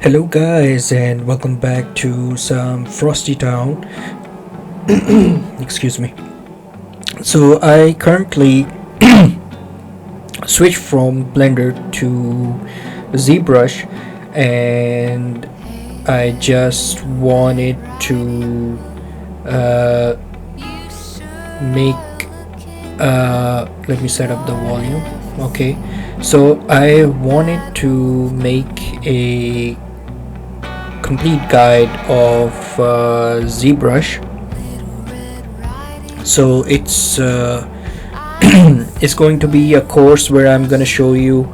Hello guys and welcome back to some Frosti-Town. Excuse me. So I currently switched from Blender to Zbrush, and I just wanted to uh, make let me set up the volume. Okay, so I wanted to make a complete guide of ZBrush. So it's going to be a course where I'm going to show you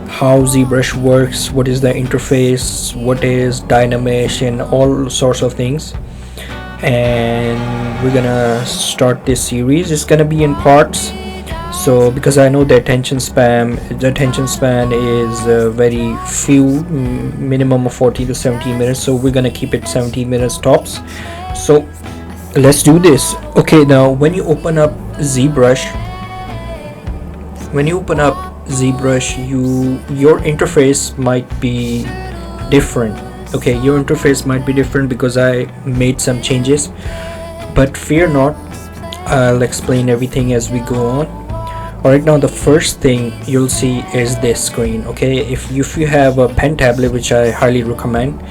how ZBrush works, what is the interface, what is Dynamesh, and all sorts of things. And we're gonna start this series. It's gonna be in parts. So because I know the attention span is very few, minimum of 40 to 70 minutes, so we're gonna keep it 70 minutes tops. So let's do this. Okay, now when you open up ZBrush, your interface might be different. Okay, your interface might be different because I made some changes, but fear not, I'll explain everything as we go on. Alright, now the first thing you'll see is this screen. Okay, if you have a pen tablet, which I highly recommend,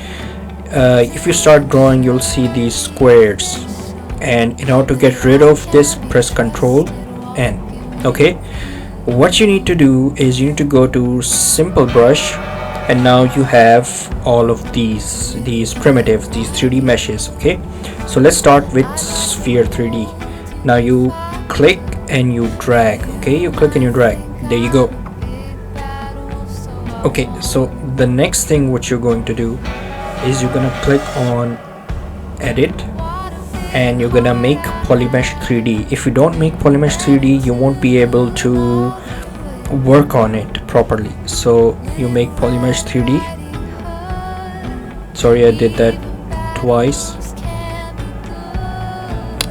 if you start drawing, you'll see these squares, and in order to get rid of this, press Ctrl N. Okay, what you need to do is you need to go to Simple Brush, and now you have all of these primitives, these 3D meshes. Okay, so let's start with Sphere 3D. Now you click and you drag. Okay, you click and you drag. There you go. Okay, so the next thing what you're going to do is you're gonna click on Edit, and you're gonna make Polymesh 3D. If you don't make Polymesh 3D, you won't be able to work on it properly. So you make Polymesh 3D. Sorry, I did that twice.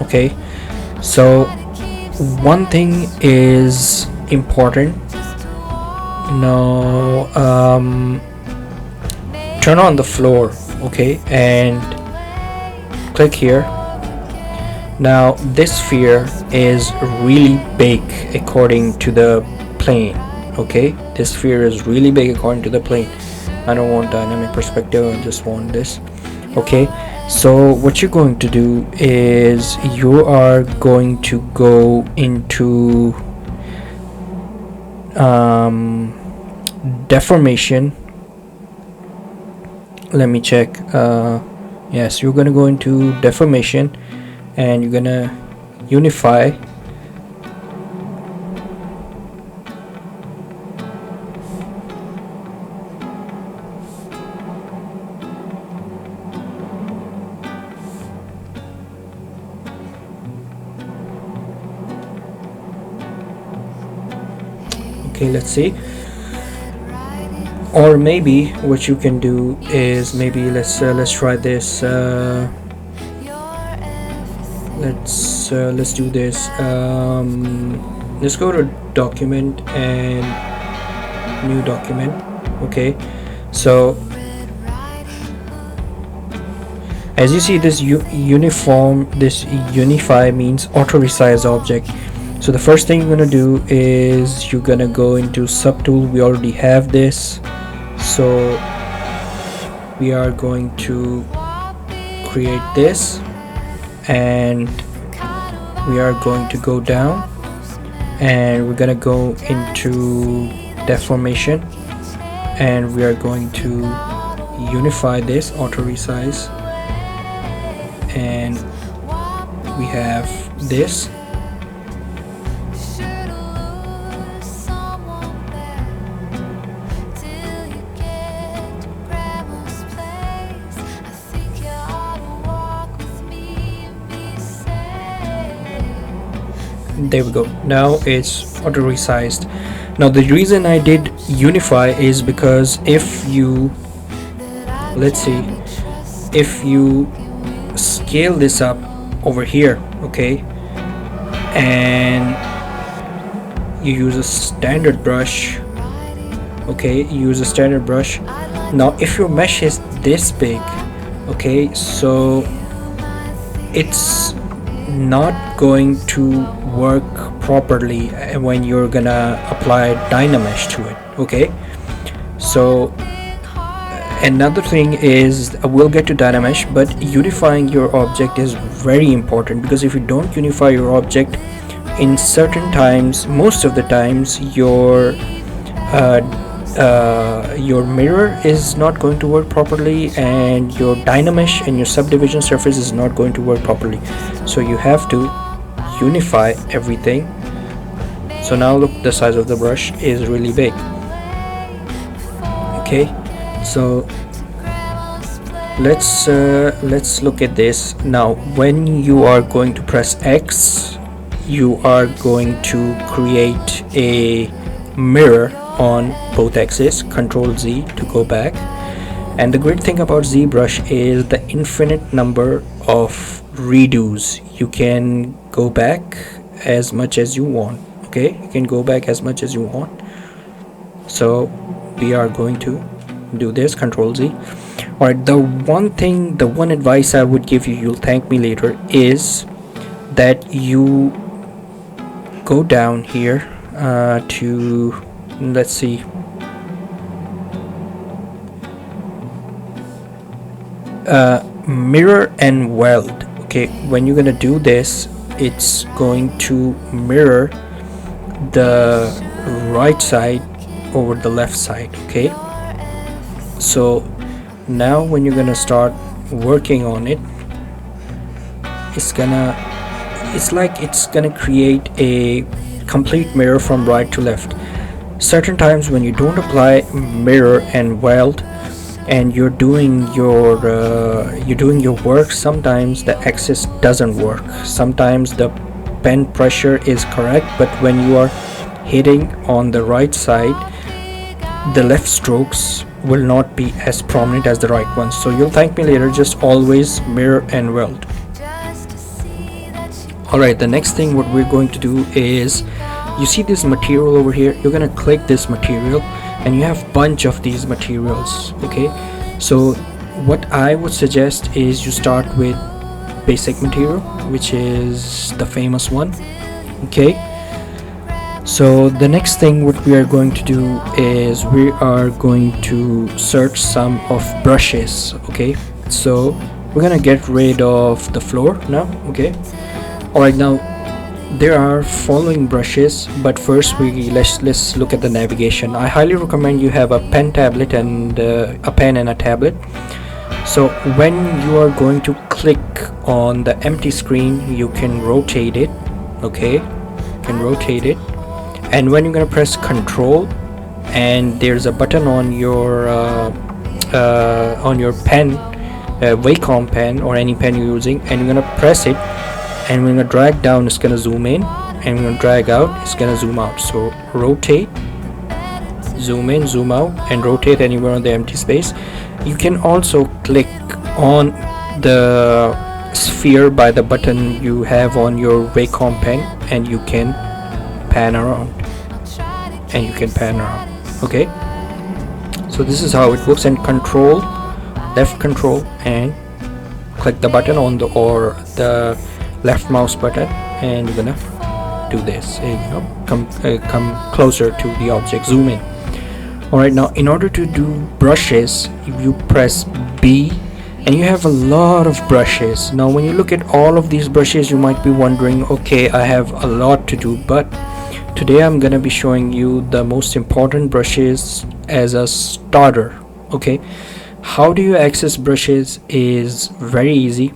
Okay, so one thing is important. Now turn on the floor. Okay, and click here. Now this sphere is really big according to the plane. Okay, this sphere is really big according to the plane. I don't want dynamic perspective, I just want this. Okay, so what you're going to do is you are going to go into deformation. Let me check. Yes, you're gonna go into deformation, and you're gonna unify. Okay, let's see. Or maybe what you can do is, maybe let's try this. Let's do this. Let's go to document and new document. Okay, so as you see, this unify means auto resize object. So the first thing you're gonna do is you're gonna go into subtool. We already have this, so we are going to create this, and we are going to go down, and we're gonna go into deformation, and we are going to unify this, auto resize, and we have this. There we go. Now it's auto resized. Now the reason I did unify is because if you, let's see, if you scale this up over here, okay, and you use a standard brush, okay, use a standard brush. Now if your mesh is this big, okay, so it's not going to work properly when you're gonna apply Dynamesh to it, okay. So another thing is, we'll get to Dynamesh, but unifying your object is very important, because if you don't unify your object in certain times, most of the times your mirror is not going to work properly, and your Dynamesh and your subdivision surface is not going to work properly. So you have to unify everything. So now look, the size of the brush is really big. Okay, so let's look at this now. When you are going to press X, you are going to create a mirror on both axes. Control Z to go back. And the great thing about ZBrush is the infinite number of redos. You can go back as much as you want. Okay, you can go back as much as you want. So we are going to do this. Control Z. Alright, the one advice I would give you, you'll thank me later, is that you go down here to, let's see, mirror and weld. Okay, when you're gonna do this, it's going to mirror the right side over the left side. Okay, so now when you're gonna start working on it, it's gonna create a complete mirror from right to left. Certain times when you don't apply mirror and weld and you're doing your work, sometimes the axis doesn't work. Sometimes the pen pressure is correct, but when you are hitting on the right side, the left strokes will not be as prominent as the right ones. So you'll thank me later. Just always mirror and weld. Alright, the next thing what we're going to do is, you see this material over here, you're gonna click this material and you have bunch of these materials. Okay, so what I would suggest is you start with basic material, which is the famous one. Okay, so the next thing what we are going to do is we are going to search some of brushes. Okay, so we're gonna get rid of the floor now. Okay, alright, now there are following brushes, but first let's look at the navigation. I highly recommend you have a pen tablet and a pen and a tablet. So when you are going to click on the empty screen, you can rotate it. Okay, you can rotate it, and when you're gonna press Control, and there's a button on your pen, Wacom pen or any pen you're using, and you're gonna press it, and when you drag down, it's gonna zoom in, and when you drag out, it's gonna zoom out. So rotate, zoom in, zoom out, and rotate anywhere on the empty space. You can also click on the sphere by the button you have on your Wacom pen, and you can pan around, Okay, so this is how it works. And control, left control, and click the button on the left mouse button, and you're gonna do this, come closer to the object, zoom in. Alright, now in order to do brushes, you press B, and you have a lot of brushes. Now when you look at all of these brushes, you might be wondering, okay, I have a lot to do, but today I'm gonna be showing you the most important brushes as a starter. Okay, how do you access brushes is very easy.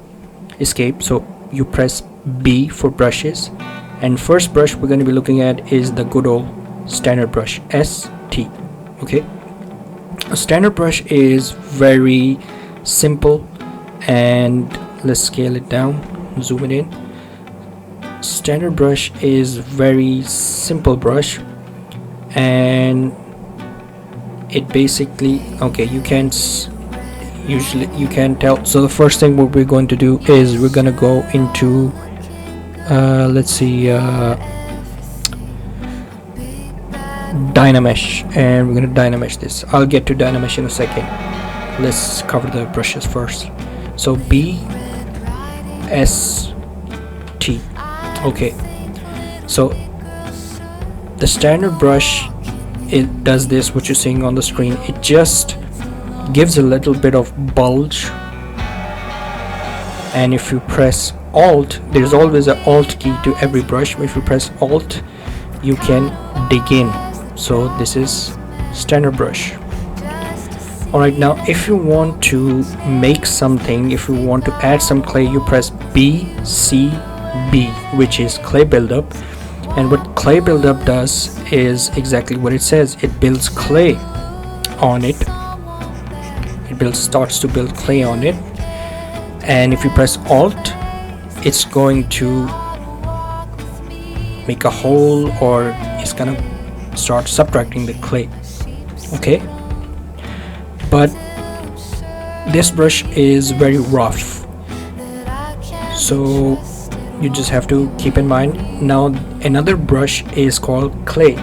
Escape, so you press B for brushes, and first brush we're going to be looking at is the good old standard brush, ST. Okay, a standard brush is very simple, and let's scale it down, zoom it in. Standard brush is very simple brush, and it basically, okay, you can't tell. So the first thing what we're going to do is we're gonna go into Dynamesh, and we're gonna Dynamesh this. I'll get to Dynamesh in a second. Let's cover the brushes first. So B S T. Okay, so the standard brush, it does this, what you're seeing on the screen. It just gives a little bit of bulge, and if you press Alt, there's always an Alt key to every brush. If you press Alt, you can dig in. So this is standard brush. Alright, now if you want to make something, if you want to add some clay, you press BCB, which is clay buildup. And what clay buildup does is exactly what it says. It builds clay on it. Starts to build clay on it. And if you press Alt, it's going to make a hole, or it's gonna start subtracting the clay. Okay, but this brush is very rough, so you just have to keep in mind. Now another brush is called clay.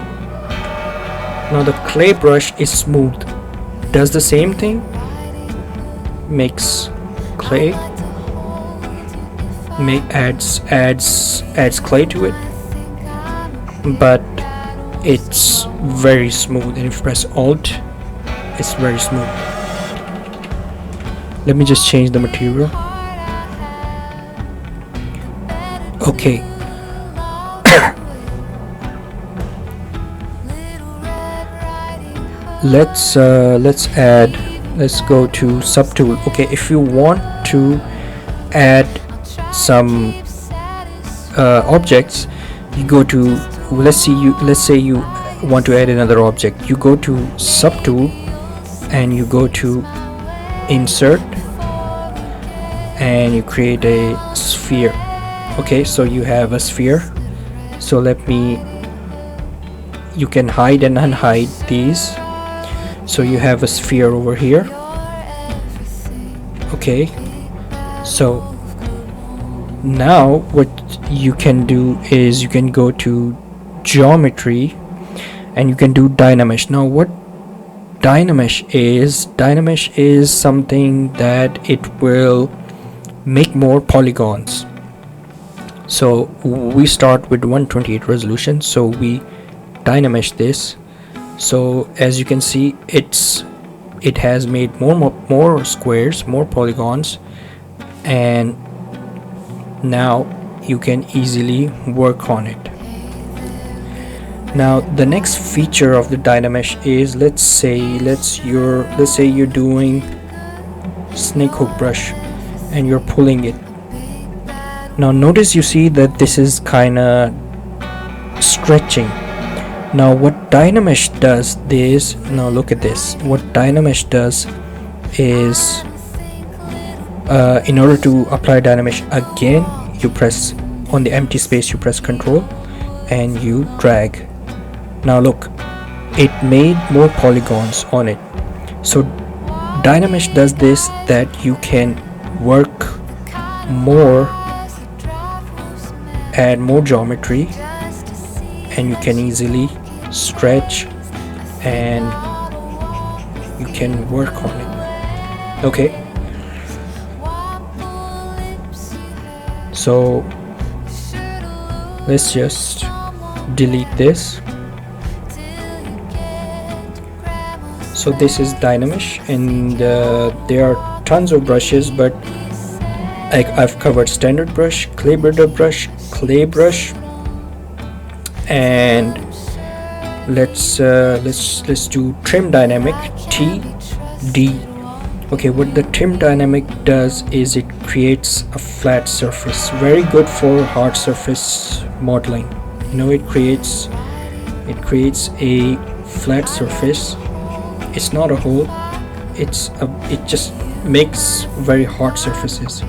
Now the clay brush is smooth, does the same thing, makes clay, adds clay to it, but it's very smooth. And if you press Alt, it's very smooth. Let me just change the material. Okay. let's go to subtool. Okay, if you want to add some objects, you go to, let's say you want to add another object. You go to subtool and you go to insert and you create a sphere. Okay, so you have a sphere. So you can hide and unhide these. So you have a sphere over here. Okay, so now what you can do is you can go to geometry and you can do Dynamesh. Now what Dynamesh is something that it will make more polygons. So we start with 128 resolution, so we Dynamesh this. So as you can see, it has made more squares, more polygons, and now you can easily work on it. Now the next feature of the Dynamesh is, let's say you're doing snake hook brush and you're pulling it. Now notice, you see that this is kinda stretching. Now what Dynamesh does is, now look at this, what Dynamesh does is, in order to apply Dynamesh again, you press on the empty space, you press Control and you drag. Now look, it made more polygons on it. So Dynamesh does this, that you can work more, add more geometry, and you can easily stretch and you can work on it. Okay, so let's just delete this. So this is Dynamesh, and there are tons of brushes, but I've covered standard brush, clay buildup brush, clay brush, and let's do trim dynamic, TD. Okay, what the trim dynamic does is it creates a flat surface, very good for hard surface modeling. You know, it creates a flat surface. It's not a hole, it just makes very hard surfaces.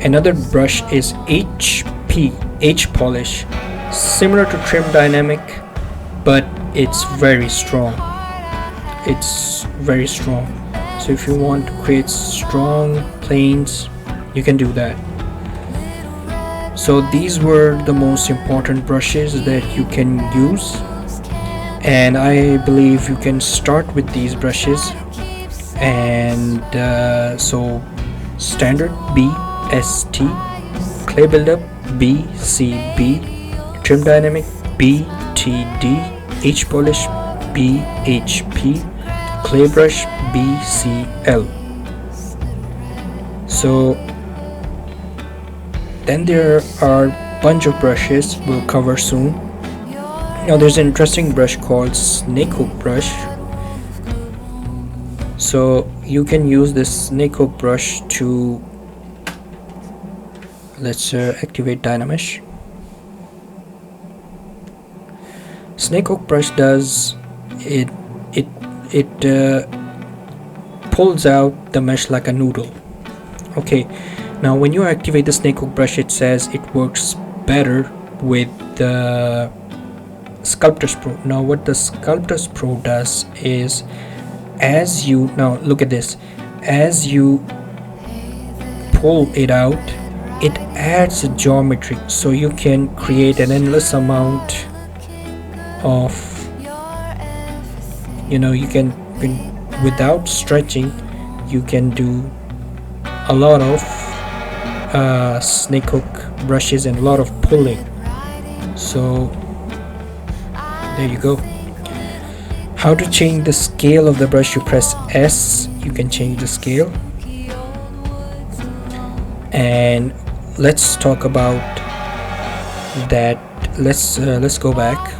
Another brush is HP, H polish, similar to trim dynamic, but it's very strong. So if you want to create strong planes, you can do that. So these were the most important brushes that you can use. And I believe you can start with these brushes. And so standard BST, clay buildup BCB, trim dynamic BTD, H polish BHP, clay brush BCL. So then there are bunch of brushes we'll cover soon. Now there's an interesting brush called snake hook brush. So you can use this snake hook brush to, let's activate Dynamesh. Snake hook brush does it pulls out the mesh like a noodle. Okay, now when you activate the snake hook brush, it says it works better with the Sculptors Pro. Now what the Sculptors Pro does is, as you, now look at this, as you pull it out, it adds a geometry, so you can create an endless amount of, you can without stretching, you can do a lot of snake hook brushes and a lot of pulling. So there you go. How to change the scale of the brush? You press S, you can change the scale. And let's talk about that. Let's go back,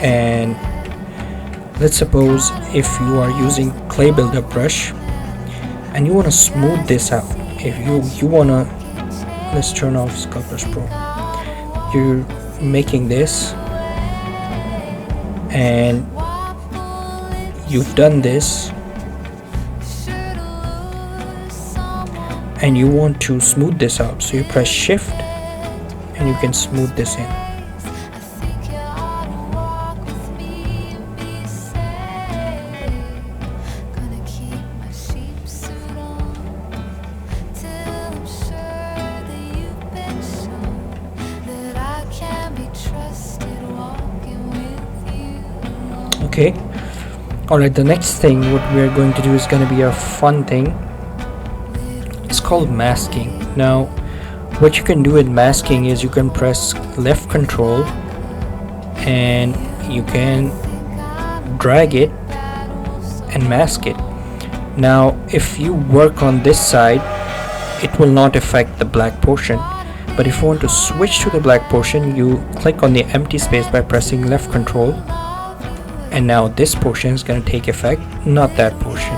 and let's suppose if you are using clay buildup brush and you want to smooth this out. If you want to, let's turn off Sculptors Pro. You're making this and you've done this and you want to smooth this out, so you press shift and you can smooth this in. Okay, alright, the next thing what we're going to do is going to be a fun thing. It's called masking. Now what you can do with masking is you can press left control and you can drag it and mask it. Now if you work on this side, it will not affect the black portion, but if you want to switch to the black portion, you click on the empty space by pressing left control, and now this portion is going to take effect, not that portion.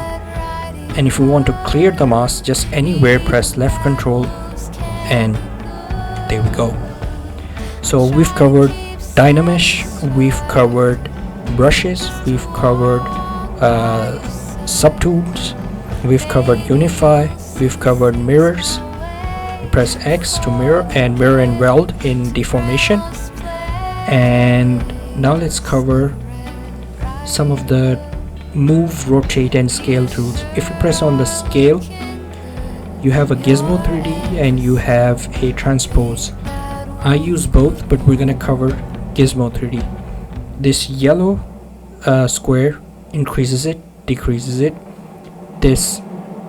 And if you want to clear the mask, just anywhere press left control, and there we go. So we've covered Dynamesh, we've covered brushes, we've covered subtools, we've covered Unify, we've covered mirrors. Press X to mirror, and mirror and weld in deformation. And now let's cover some of the move, rotate and scale tools. If you press on the scale, you have a Gizmo 3D and you have a transpose. I use both, but we're gonna cover Gizmo 3D. This yellow square increases it, decreases it. This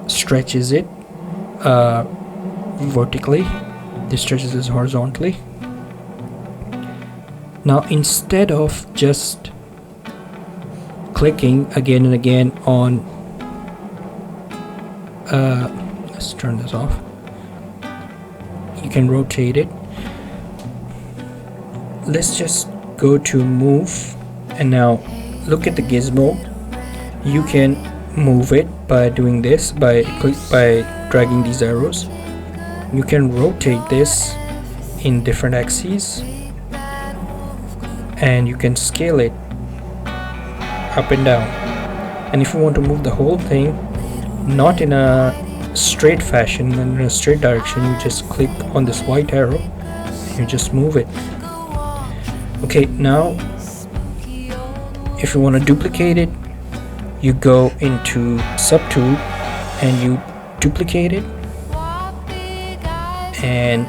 stretches it vertically, this stretches it horizontally. Now instead of just clicking again and again on let's turn this off, you can rotate it. Let's just go to move, and now look at the gizmo. You can move it by doing this, by dragging these arrows. You can rotate this in different axes, and you can scale it up and down. And if you want to move the whole thing not in a straight fashion and in a straight direction, you just click on this white arrow and you just move it. Okay, now if you want to duplicate it, you go into subtool and you duplicate it and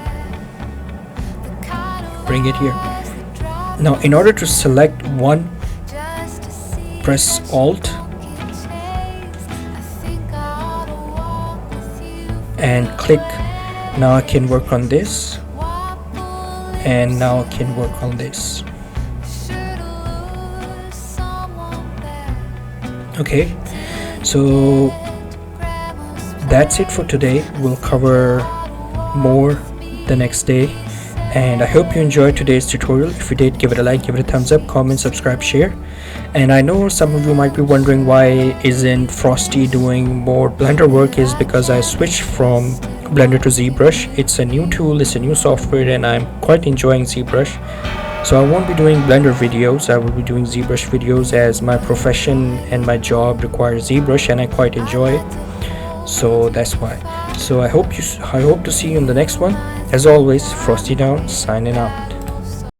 bring it here. Now in order to select one press Alt and click. Now I can work on this, and now I can work on this. Okay, so that's it for today. We'll cover more the next day, and I hope you enjoyed today's tutorial. If you did, give it a like, give it a thumbs up, comment, subscribe, share. And I know some of you might be wondering why isn't Frosty doing more Blender work. Is because I switched from Blender to Zbrush. It's a new tool, it's a new software, and I'm quite enjoying Zbrush. So I won't be doing Blender videos, I will be doing Zbrush videos, as my profession and my job requires Zbrush and I quite enjoy it. So that's why. So I hope to see you in the next one. As always, Frosti-Town signing out.